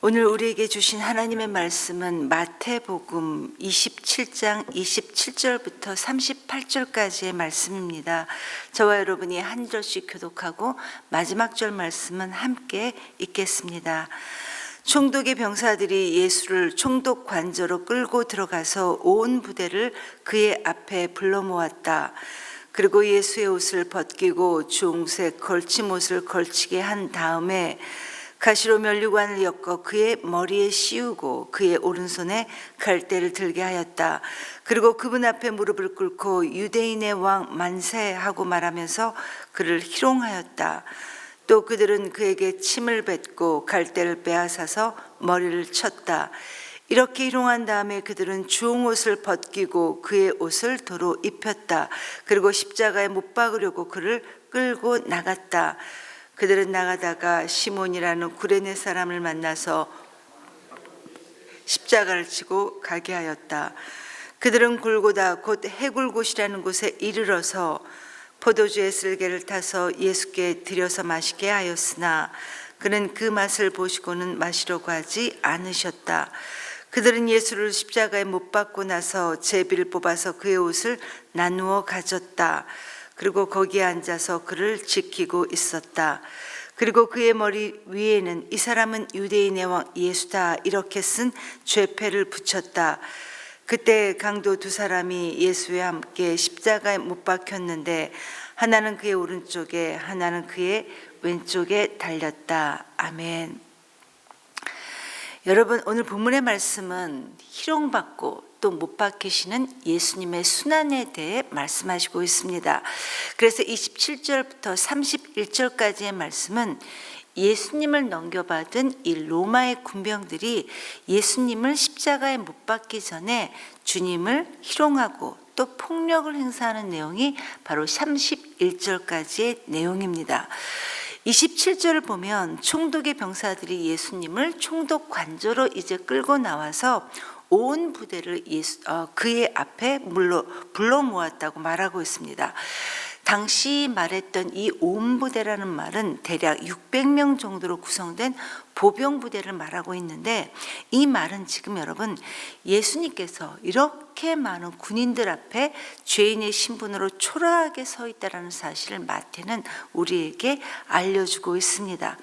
오늘 우리에게 주신 하나님의 말씀은 마태복음 27장 27절부터 38절까지의 말씀입니다. 저와 여러분이 한 절씩 교독하고 마지막 절 말씀은 함께 읽겠습니다. 총독의 병사들이 예수를 총독 관저로 끌고 들어가서 온 부대를 그의 앞에 불러 모았다. 그리고 예수의 옷을 벗기고 주홍색 걸침옷을 걸치게 한 다음에 가시로 면류관을 엮어 그의 머리에 씌우고 그의 오른손에 갈대를 들게 하였다. 그리고 그분 앞에 무릎을 꿇고 유대인의 왕 만세하고 말하면서 그를 희롱하였다. 또 그들은 그에게 침을 뱉고 갈대를 빼앗아서 머리를 쳤다. 이렇게 희롱한 다음에 그들은 주홍옷을 벗기고 그의 옷을 도로 입혔다. 그리고 십자가에 못 박으려고 그를 끌고 나갔다. 그들은 나가다가 시몬이라는 구레네 사람을 만나서 십자가를 치고 가게 하였다. 그들은 골고다 곧 해굴곳이라는 곳에 이르러서 포도주의 쓸개를 타서 예수께 드려서 마시게 하였으나 그는 그 맛을 보시고는 마시려고 하지 않으셨다. 그들은 예수를 십자가에 못 박고 나서 제비를 뽑아서 그의 옷을 나누어 가졌다. 그리고 거기에 앉아서 그를 지키고 있었다. 그리고 그의 머리 위에는 이 사람은 유대인의 왕 예수다 이렇게 쓴 죄패를 붙였다. 그때 강도 두 사람이 예수와 함께 십자가에 못 박혔는데 하나는 그의 오른쪽에 하나는 그의 왼쪽에 달렸다. 아멘. 여러분, 오늘 본문의 말씀은 희롱받고 또 못 박히시는 예수님의 순환에 대해 말씀하시고 있습니다. 그래서 27절부터 31절까지의 말씀은 예수님을 넘겨받은 이 로마의 군병들이 예수님을 십자가에 못 박기 전에 주님을 희롱하고 또 폭력을 행사하는 내용이 바로 31절까지의 내용입니다. 27절을 보면 총독의 병사들이 예수님을 총독 관저로 이제 끌고 나와서 온 부대를 그의 앞에 불러 모았다고 말하고 있습니다. 당시 말했던 이 온 부대라는 말은 대략 600명 정도로 구성된 보병 부대를 말하고 있는데 이 말은 지금 여러분 예수님께서 이렇게 많은 군인들 앞에 죄인의 신분으로 초라하게 서 있다는 사실을 마태는 우리에게 알려주고 있습니다.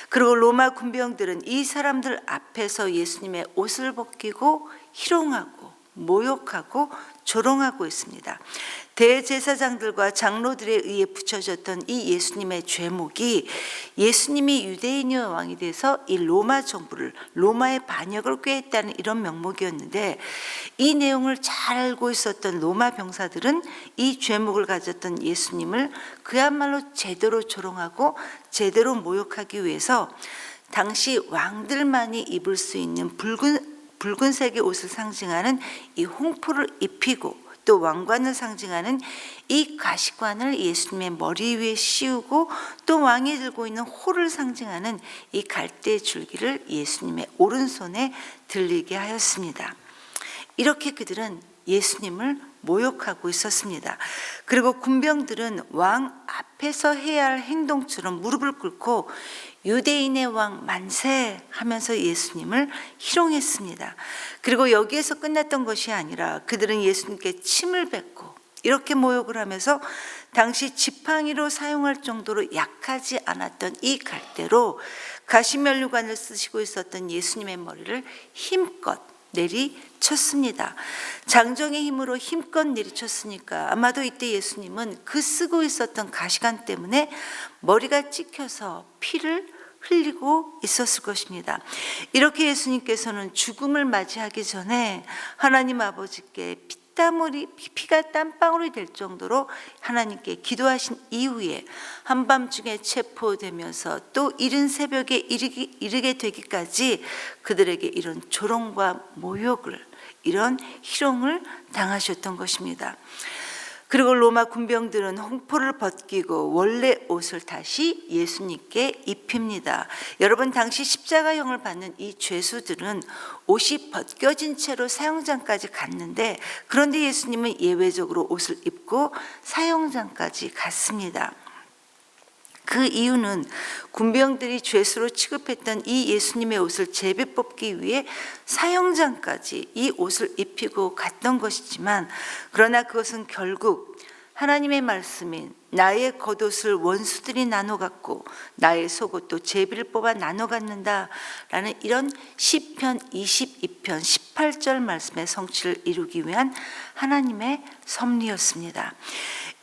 그리고 로마 군병들은 이 사람들 앞에서 예수님의 옷을 벗기고 희롱하고 모욕하고 조롱하고 있습니다. 대제사장들과 장로들에 의해 붙여졌던 이 예수님의 죄목이 예수님이 유대인의 왕이 돼서 이 로마 정부를 로마의 반역을 꾀했다는 이런 명목이었는데 이 내용을 잘 알고 있었던 로마 병사들은 이 죄목을 가졌던 예수님을 그야말로 제대로 조롱하고 제대로 모욕하기 위해서 당시 왕들만이 입을 수 있는 붉은색의 옷을 상징하는 이 홍포를 입히고 또 왕관을 상징하는 이 가시관을 예수님의 머리 위에 씌우고 또 왕이 들고 있는 호를 상징하는 이 갈대 줄기를 예수님의 오른손에 들리게 하였습니다. 이렇게 그들은 예수님을 모욕하고 있었습니다. 그리고 군병들은 왕 앞에서 해야 할 행동처럼 무릎을 꿇고 유대인의 왕 만세 하면서 예수님을 희롱했습니다. 그리고 여기에서 끝났던 것이 아니라 그들은 예수님께 침을 뱉고 이렇게 모욕을 하면서 당시 지팡이로 사용할 정도로 약하지 않았던 이 갈대로 가시면류관을 쓰시고 있었던 예수님의 머리를 힘껏 내리쳤습니다. 장정의 힘으로 힘껏 내리쳤으니까 아마도 이때 예수님은 그 쓰고 있었던 가시관 때문에 머리가 찍혀서 피를 흘리고 있었을 것입니다. 이렇게 예수님께서는 죽음을 맞이하기 전에 하나님 아버지께 피가 땀방울이 될 정도로 하나님께 기도하신 이후에 한밤중에 체포되면서 또 이른 새벽에 이르게 되기까지 그들에게 이런 조롱과 모욕을 이런 희롱을 당하셨던 것입니다. 그리고 로마 군병들은 홍포를 벗기고 원래 옷을 다시 예수님께 입힙니다. 여러분, 당시 십자가형을 받는 이 죄수들은 옷이 벗겨진 채로 사형장까지 갔는데 그런데 예수님은 예외적으로 옷을 입고 사형장까지 갔습니다. 그 이유는 군병들이 죄수로 취급했던 이 예수님의 옷을 제비 뽑기 위해 사형장까지 이 옷을 입히고 갔던 것이지만, 그러나 그것은 결국 하나님의 말씀인 나의 겉옷을 원수들이 나눠 갖고 나의 속옷도 제비를 뽑아 나눠 갖는다라는 이런 시편 22편 18절 말씀의 성취를 이루기 위한 하나님의 섭리였습니다.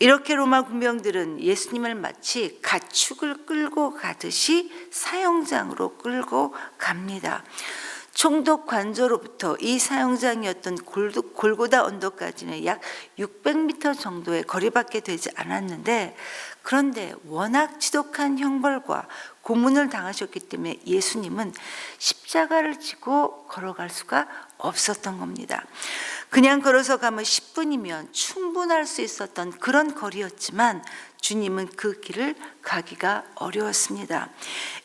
이렇게 로마 군병들은 예수님을 마치 가축을 끌고 가듯이 사형장으로 끌고 갑니다. 총독 관저로부터 이 사형장이었던 골고다 언덕까지는 약 600m 정도의 거리밖에 되지 않았는데, 그런데 워낙 지독한 형벌과 고문을 당하셨기 때문에 예수님은 십자가를 지고 걸어갈 수가 없었던 겁니다. 그냥 걸어서 가면 10분이면 충분할 수 있었던 그런 거리였지만 주님은 그 길을 가기가 어려웠습니다.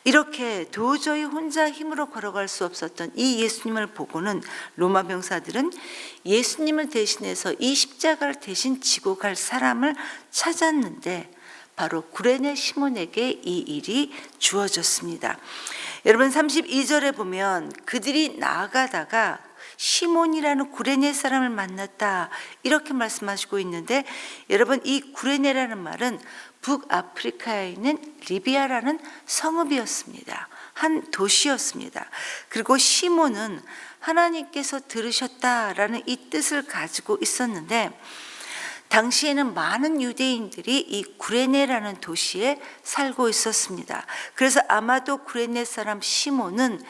이렇게 도저히 혼자 힘으로 걸어갈 수 없었던 이 예수님을 보고는 로마 병사들은 예수님을 대신해서 이 십자가를 대신 지고 갈 사람을 찾았는데, 바로 구레네 시몬에게 이 일이 주어졌습니다. 여러분 32절에 보면 그들이 나아가다가 시몬이라는 구레네 사람을 만났다, 이렇게 말씀하시고 있는데, 여러분 이 구레네라는 말은 북아프리카에 있는 리비아라는 성읍이었습니다. 한 도시였습니다. 그리고 시몬은 하나님께서 들으셨다라는 이 뜻을 가지고 있었는데, 당시에는 많은 유대인들이 이 구레네라는 도시에 살고 있었습니다. 그래서 아마도 구레네 사람 시몬은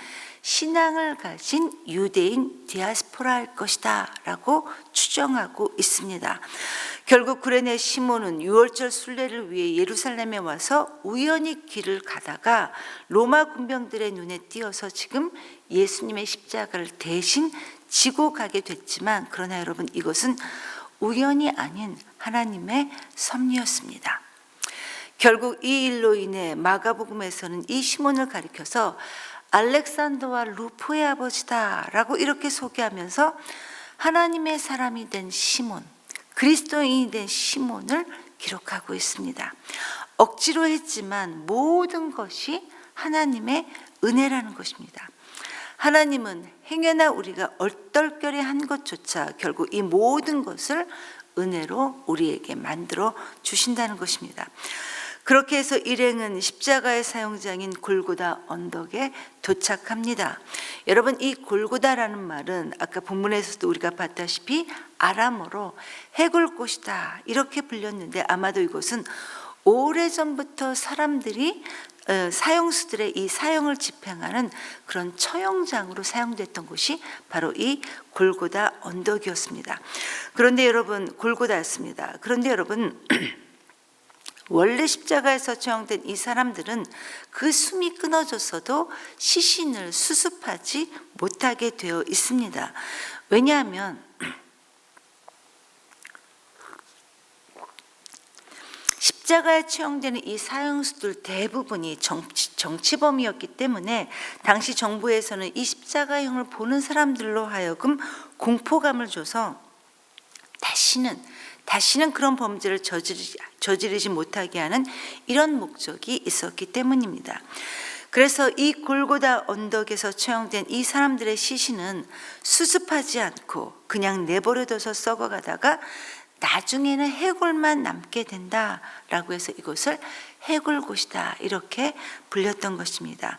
신앙을 가진 유대인 디아스포라일 것이다 라고 추정하고 있습니다. 결국 구레네 시몬은 유월절 순례를 위해 예루살렘에 와서 우연히 길을 가다가 로마 군병들의 눈에 띄어서 지금 예수님의 십자가를 대신 지고 가게 됐지만, 그러나 여러분 이것은 우연이 아닌 하나님의 섭리였습니다. 결국 이 일로 인해 마가복음에서는 이 시몬을 가리켜서 알렉산더와 루포의 아버지다 라고 이렇게 소개하면서 하나님의 사람이 된 시몬, 그리스도인이 된 시몬을 기록하고 있습니다. 억지로 했지만 모든 것이 하나님의 은혜라는 것입니다. 하나님은 행여나 우리가 얼떨결에 한 것조차 결국 이 모든 것을 은혜로 우리에게 만들어 주신다는 것입니다. 그렇게 해서 일행은 십자가의 사형장인 골고다 언덕에 도착합니다. 여러분 이 골고다라는 말은 아까 본문에서도 우리가 봤다시피 아람어로 해골꽃이다 이렇게 불렸는데, 아마도 이것은 오래전부터 사람들이 사형수들의 이 사형을 집행하는 그런 처형장으로 사용됐던 곳이 바로 이 골고다 언덕이었습니다. 그런데 여러분 골고다였습니다. 그런데 여러분 원래 십자가에서 처형된 이 사람들은 그 숨이 끊어졌어도 시신을 수습하지 못하게 되어 있습니다. 왜냐하면 십자가에 처형되는 이 사형수들 대부분이 정치범이었기 때문에 당시 정부에서는 이 십자가형을 보는 사람들로 하여금 공포감을 줘서 다시는 그런 범죄를 저지르지 못하게 하는 이런 목적이 있었기 때문입니다. 그래서 이 골고다 언덕에서 처형된 이 사람들의 시신은 수습하지 않고 그냥 내버려둬서 썩어가다가 나중에는 해골만 남게 된다라고 해서 이것을 해골곳이다 이렇게 불렸던 것입니다.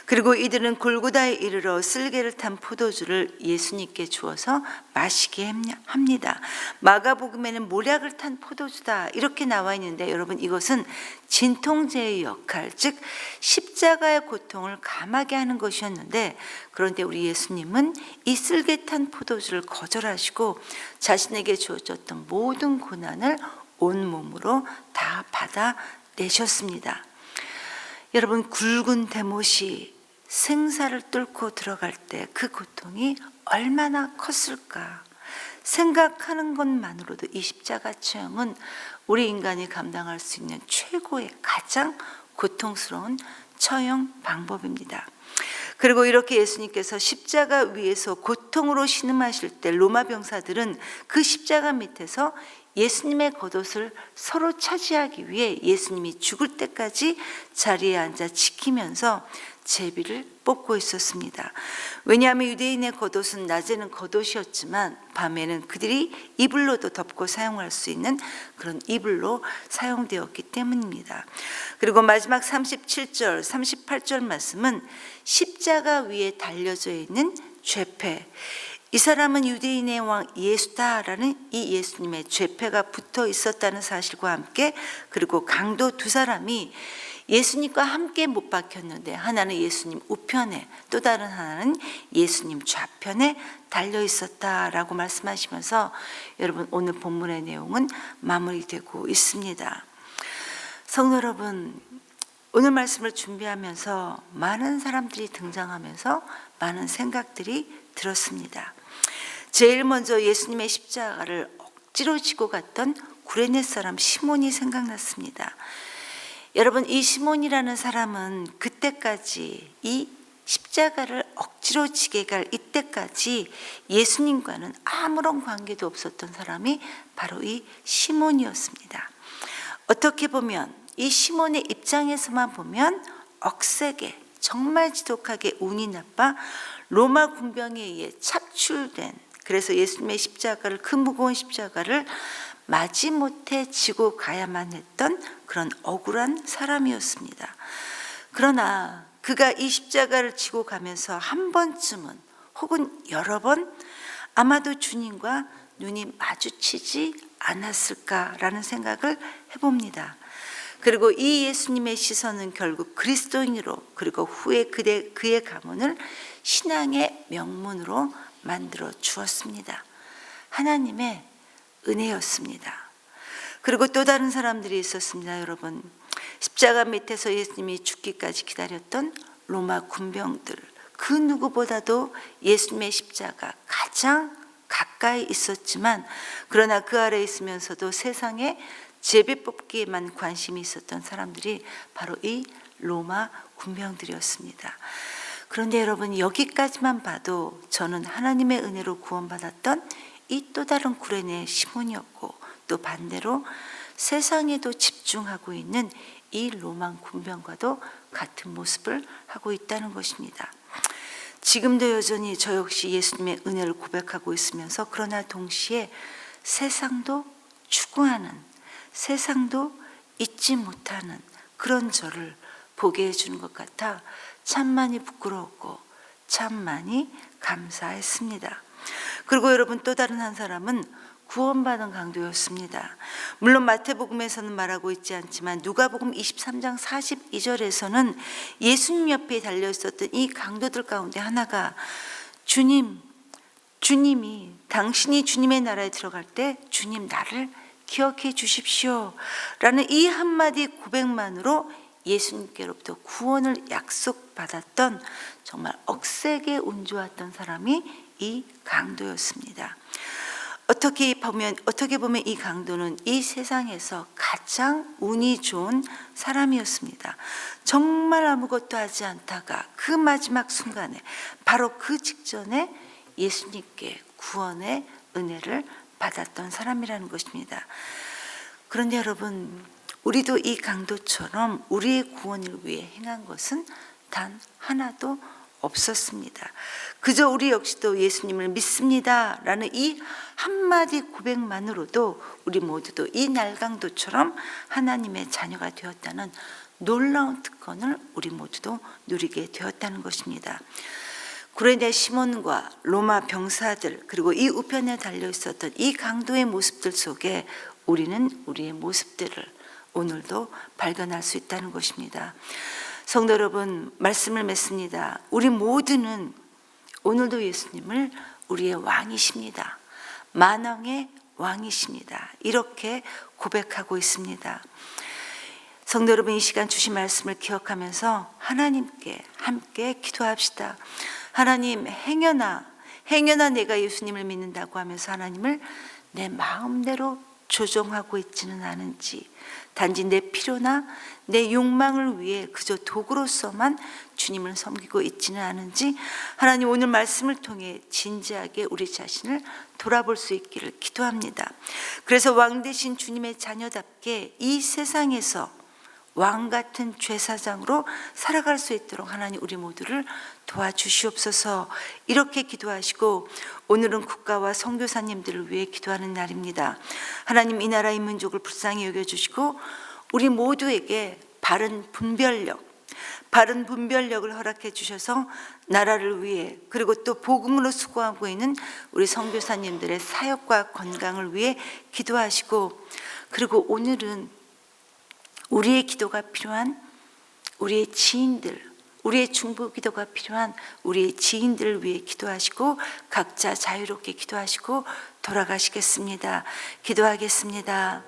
그리고 이들은 골고다에 이르러 쓸개를 탄 포도주를 예수님께 주어서 마시게 합니다. 마가복음에는 모략을 탄 포도주다 이렇게 나와 있는데, 여러분 이것은 진통제의 역할, 즉 십자가의 고통을 감하게 하는 것이었는데, 그런데 우리 예수님은 이 쓸개 탄 포도주를 거절하시고 자신에게 주어졌던 모든 고난을 온몸으로 다 받아내셨습니다. 여러분 굵은 대못이 생사를 뚫고 들어갈 때 그 고통이 얼마나 컸을까 생각하는 것만으로도 이 십자가 처형은 우리 인간이 감당할 수 있는 최고의 가장 고통스러운 처형 방법입니다. 그리고 이렇게 예수님께서 십자가 위에서 고통으로 신음하실 때 로마 병사들은 그 십자가 밑에서 예수님의 겉옷을 서로 차지하기 위해 예수님이 죽을 때까지 자리에 앉아 지키면서 제비를 뽑고 있었습니다. 왜냐하면 유대인의 겉옷은 낮에는 겉옷이었지만 밤에는 그들이 이불로도 덮고 사용할 수 있는 그런 이불로 사용되었기 때문입니다. 그리고 마지막 37절, 38절 말씀은 십자가 위에 달려져 있는 죄패. 이 사람은 유대인의 왕 예수다라는 이 예수님의 죄패가 붙어 있었다는 사실과 함께, 그리고 강도 두 사람이 예수님과 함께 못 박혔는데 하나는 예수님 우편에 또 다른 하나는 예수님 좌편에 달려 있었다라고 말씀하시면서 여러분 오늘 본문의 내용은 마무리되고 있습니다. 성도 여러분, 오늘 말씀을 준비하면서 많은 사람들이 등장하면서 많은 생각들이 들었습니다. 제일 먼저 예수님의 십자가를 억지로 지고 갔던 구레네 사람 시몬이 생각났습니다. 여러분, 이 시몬이라는 사람은 그때까지 이 십자가를 억지로 지게 갈 이때까지 예수님과는 아무런 관계도 없었던 사람이 바로 이 시몬이었습니다. 어떻게 보면 이 시몬의 입장에서만 보면 억세게 정말 지독하게 운이 나빠 로마 군병에 의해 착출된, 그래서 예수님의 십자가를, 그 무거운 십자가를 마지못해 지고 가야만 했던 그런 억울한 사람이었습니다. 그러나 그가 이 십자가를 지고 가면서 한 번쯤은 혹은 여러 번 아마도 주님과 눈이 마주치지 않았을까라는 생각을 해봅니다. 그리고 이 예수님의 시선은 결국 그리스도인으로, 그리고 후에 그의 가문을 신앙의 명문으로 만들어 주었습니다. 하나님의 은혜였습니다. 그리고 또 다른 사람들이 있었습니다. 여러분, 십자가 밑에서 예수님이 죽기까지 기다렸던 로마 군병들, 그 누구보다도 예수님의 십자가 가장 가까이 있었지만, 그러나 그 아래에 있으면서도 세상에 제비 뽑기에만 관심이 있었던 사람들이 바로 이 로마 군병들이었습니다. 그런데 여러분, 여기까지만 봐도 저는 하나님의 은혜로 구원받았던 이 또 다른 구레네 시몬이었고, 또 반대로 세상에도 집중하고 있는 이 로마 군병과도 같은 모습을 하고 있다는 것입니다. 지금도 여전히 저 역시 예수님의 은혜를 고백하고 있으면서, 그러나 동시에 세상도 추구하는, 세상도 잊지 못하는 그런 저를 보게 해주는 것 같아 참 많이 부끄러웠고 참 많이 감사했습니다. 그리고 여러분, 또 다른 한 사람은 구원받은 강도였습니다. 물론 마태복음에서는 말하고 있지 않지만 누가복음 23장 42절에서는 예수님 옆에 달려 있었던 이 강도들 가운데 하나가 주님이 당신이 주님의 나라에 들어갈 때 주님 나를 기억해 주십시오 라는 이 한마디 고백만으로 예수님께로부터 구원을 약속받았던 정말 억세게 운 좋았던 사람이 이 강도였습니다. 어떻게 보면 이 강도는 이 세상에서 가장 운이 좋은 사람이었습니다. 정말 아무것도 하지 않다가 그 마지막 순간에, 바로 그 직전에 예수님께 구원의 은혜를 받았던 사람이라는 것입니다. 그런데 여러분, 우리도 이 강도처럼 우리의 구원을 위해 행한 것은 단 하나도 없었습니다. 그저 우리 역시도 예수님을 믿습니다 라는 이 한마디 고백만으로도 우리 모두도 이 날강도처럼 하나님의 자녀가 되었다는 놀라운 특권을 우리 모두도 누리게 되었다는 것입니다. 구레네 시몬과 로마 병사들, 그리고 이 우편에 달려 있었던 이 강도의 모습들 속에 우리는 우리의 모습들을 오늘도 발견할 수 있다는 것입니다. 성도 여러분, 말씀을 맺습니다. 우리 모두는 오늘도 예수님을 우리의 왕이십니다. 만왕의 왕이십니다. 이렇게 고백하고 있습니다. 성도 여러분, 이 시간 주신 말씀을 기억하면서 하나님께 함께 기도합시다. 하나님, 행여나 내가 예수님을 믿는다고 하면서 하나님을 내 마음대로 조종하고 있지는 않은지, 단지 내 필요나 내 욕망을 위해 그저 도구로서만 주님을 섬기고 있지는 않은지 하나님 오늘 말씀을 통해 진지하게 우리 자신을 돌아볼 수 있기를 기도합니다. 그래서 왕 되신 주님의 자녀답게 이 세상에서 왕 같은 제사장으로 살아갈 수 있도록 하나님 우리 모두를 도와주시옵소서. 이렇게 기도하시고 오늘은 국가와 선교사님들을 위해 기도하는 날입니다. 하나님 이 나라의 민족을 불쌍히 여겨주시고 우리 모두에게 바른 분별력을 허락해 주셔서 나라를 위해 그리고 또 복음으로 수고하고 있는 우리 선교사님들의 사역과 건강을 위해 기도하시고, 그리고 오늘은 우리의 기도가 필요한 우리의 지인들, 우리의 중보 기도가 필요한 우리의 지인들을 위해 기도하시고 각자 자유롭게 기도하시고 돌아가시겠습니다. 기도하겠습니다.